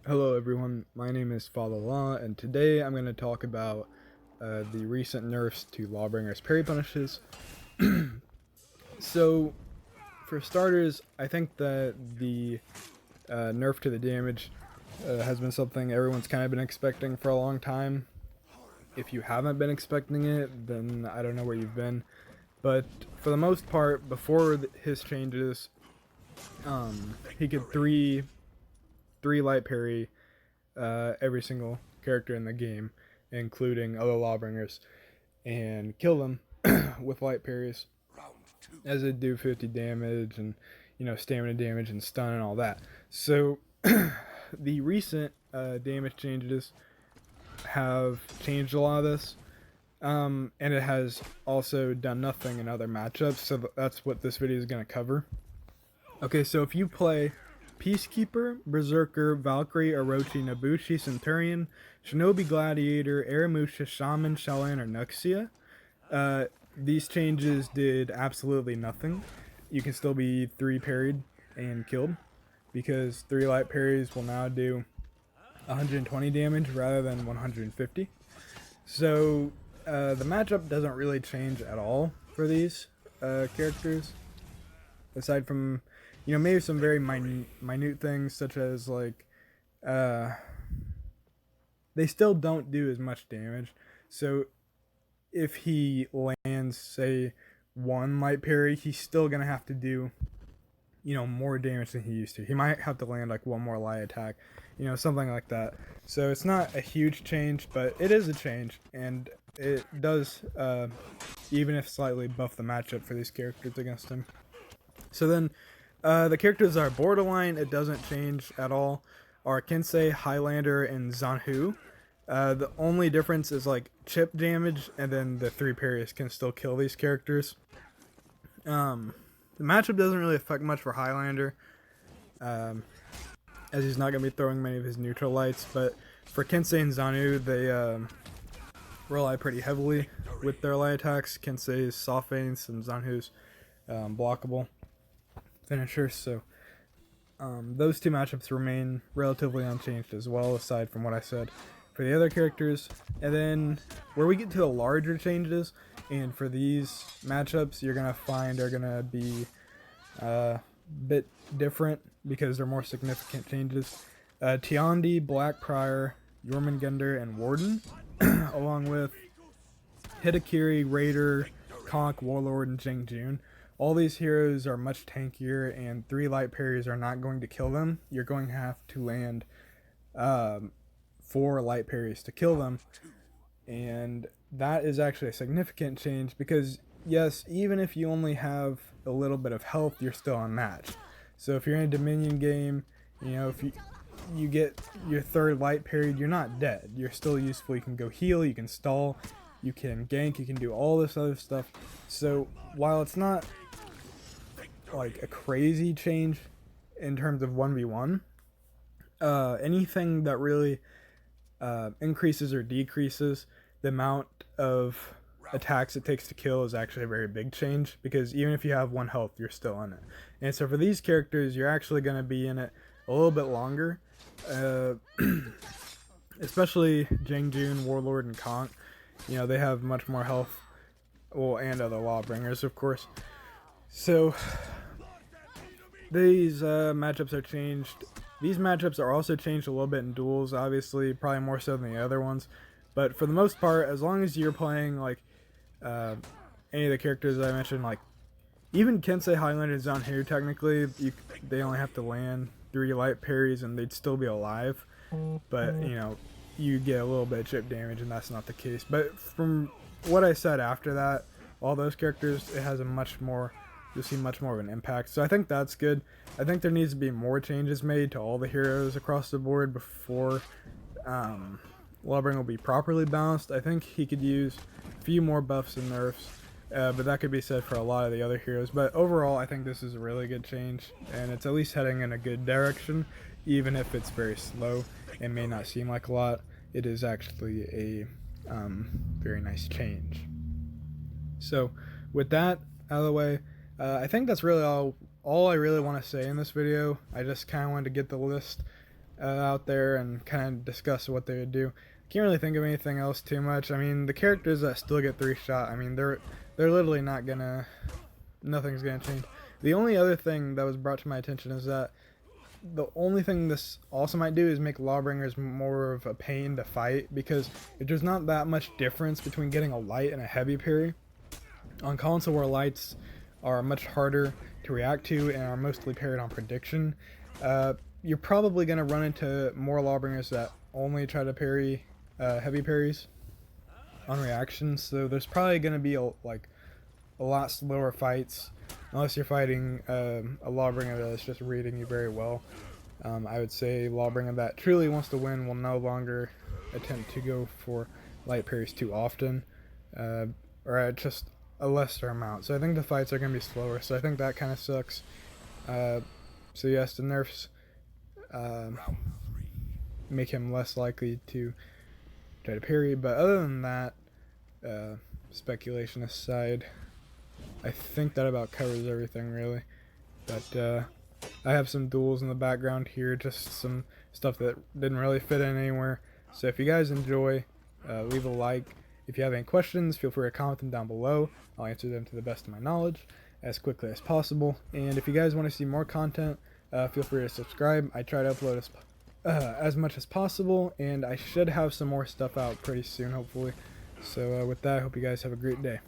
Hello everyone, my name is Follow Law, and today I'm going to talk about the recent nerfs to Lawbringer's parry punishes. So, for starters, I think that the nerf to the damage has been something everyone's kind of been expecting for a long time. If you haven't been expecting it, then I don't know where you've been. But for the most part, before his changes, he could three light parry every single character in the game, including other Lawbringers, and kill them with light parries, as it do 50 damage and stamina damage and stun and all that. So the recent damage changes have changed a lot of this, and it has also done nothing in other matchups. So that's what this video is going to cover. Okay, so if you play Peacekeeper, Berserker, Valkyrie, Orochi, Nobushi, Centurion, Shinobi, Gladiator, Aramusha, Shaman, Shalan, or Nuxia, these changes did absolutely nothing. You can still be 3 parried and killed, because 3 light parries will now do 120 damage rather than 150. So the matchup doesn't really change at all for these characters, aside from maybe some very minute things, such as like they still don't do as much damage. So if he lands, say, 1 light parry, he's still gonna have to do more damage than he used to. He might have to land like 1 more light attack, something like that. So it's not a huge change, but it is a change, and it does, even if slightly, buff the matchup for these characters against him. So then the characters that are borderline, it doesn't change at all, are Kensei, Highlander, and Zanhu. The only difference is like chip damage, and then the 3 parries can still kill these characters. The matchup doesn't really affect much for Highlander, as he's not going to be throwing many of his neutral lights, but for Kensei and Zanhu, they rely pretty heavily with their light attacks. Kensei's soft feints and Zanhu's blockable finishers, so those 2 matchups remain relatively unchanged as well, aside from what I said for the other characters. And then where we get to the larger changes, and for these matchups you're gonna find are gonna be a bit different because they're more significant changes. Tiandi, Blackprior, Jormungandr, and Warden, along with Hitakiri, Raider, Conk, Warlord, and Jingjun. All these heroes are much tankier, and 3 light parries are not going to kill them. You're going to have to land 4 light parries to kill them, and that is actually a significant change because, yes, even if you only have a little bit of health, you're still unmatched. So if you're in a Dominion game, if you get your 3rd light parried, you're not dead. You're still useful. You can go heal, you can stall, you can gank, you can do all this other stuff. So while it's not like a crazy change in terms of 1v1, anything that really increases or decreases the amount of attacks it takes to kill is actually a very big change, because even if you have 1 health, you're still in it. And so for these characters, you're actually going to be in it a little bit longer, especially Jingjun, Warlord, and Conk. They have much more health, well, and other Lawbringers, of course. So these matchups are changed. These matchups are also changed a little bit in duels, obviously, probably more so than the other ones. But for the most part, as long as you're playing like any of the characters that I mentioned, like even Kensei, Highlander, and Zanhu, technically they only have to land 3 light parries and they'd still be alive. But you get a little bit of chip damage, and that's not the case. But from what I said after that, all those characters, it has you'll see much more of an impact. So I think that's good. I think there needs to be more changes made to all the heroes across the board before Lawbringer will be properly balanced. I think he could use a few more buffs and nerfs, but that could be said for a lot of the other heroes. But overall, I think this is a really good change, and it's at least heading in a good direction, even if it's very slow and may not seem like a lot. It is actually a very nice change. So with that out of the way, I think that's really all I really want to say in this video. I just kind of wanted to get the list out there and kind of discuss what they would do. Can't really think of anything else too much. I mean, the characters that still get 3-shot, I mean, they're literally not gonna, nothing's gonna change. The only other thing that was brought to my attention is that the only thing this also might do is make Lawbringers more of a pain to fight, because if there's not that much difference between getting a light and a heavy parry on console, where lights are much harder to react to and are mostly parried on prediction, you're probably going to run into more Lawbringers that only try to parry heavy parries on reactions. So there's probably going to be a lot slower fights, unless you're fighting a Lawbringer that's just reading you very well. I would say Lawbringer that truly wants to win will no longer attempt to go for light parries too often, or at just a lesser amount. So I think the fights are going to be slower, so I think that kind of sucks. So yes, the nerfs make him less likely to try to parry, but other than that, speculation aside, I think that about covers everything really. But I have some duels in the background here, just some stuff that didn't really fit in anywhere. So if you guys enjoy, leave a like. If you have any questions, feel free to comment them down below. I'll answer them to the best of my knowledge as quickly as possible. And if you guys want to see more content, feel free to subscribe. I try to upload as much as possible, and I should have some more stuff out pretty soon, hopefully. So with that, I hope you guys have a great day.